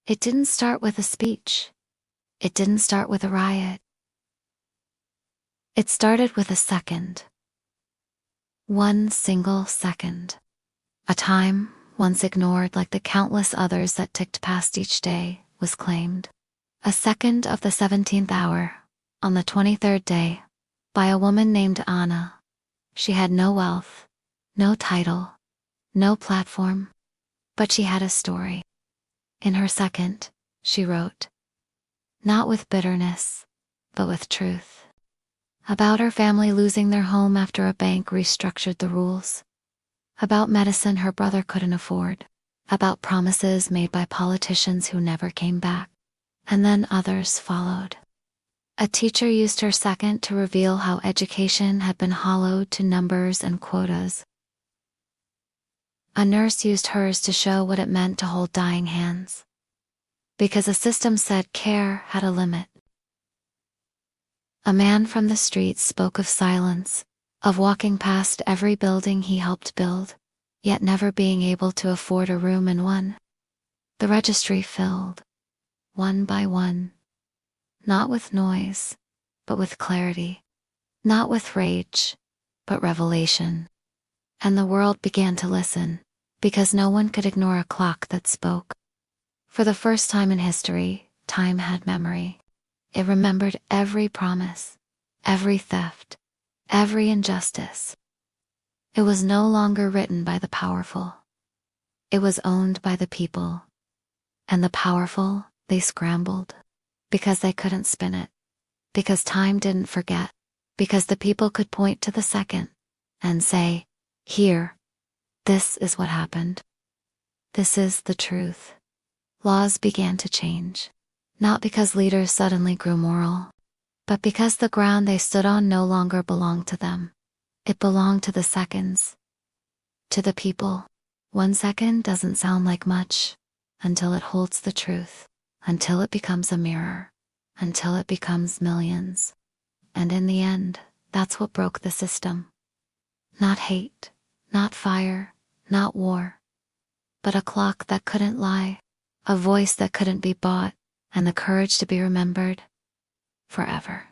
It didn't start with a speech. It didn't start with a riot. It started with a second. One single second. A time, once ignored like the countless others that ticked past each day, was claimed. A second of the 17th hour, on the 23rd day, by a woman named Anna. She had no wealth, no title, no platform, but she had a story. In her second, she wrote, not with bitterness, but with truth. About her family losing their home after a bank restructured the rules. About medicine her brother couldn't afford. About promises made by politicians who never came back. And then others followed. A teacher used her second to reveal how education had been hollowed to numbers and quotas. A nurse used hers to show what it meant to hold dying hands. Because a system said care had a limit. A man from the street spoke of silence, of walking past every building he helped build, yet never being able to afford a room in one. The registry filled, one by one. Not with noise, but with clarity. Not with rage, but revelation. And the world began to listen, because no one could ignore a clock that spoke. For the first time in history, time had memory. It remembered every promise, every theft, every injustice. It was no longer written by the powerful. It was owned by the people. And the powerful, they scrambled. Because they couldn't spin it. Because time didn't forget. Because the people could point to the second and say, here, this is what happened. This is the truth. Laws began to change. Not because leaders suddenly grew moral, but because the ground they stood on no longer belonged to them. It belonged to the seconds. To the people. 1 second doesn't sound like much until it holds the truth, until it becomes a mirror, until it becomes millions. And in the end, that's what broke the system. Not hate, not fire, not war, but a clock that couldn't lie, a voice that couldn't be bought, and the courage to be remembered forever.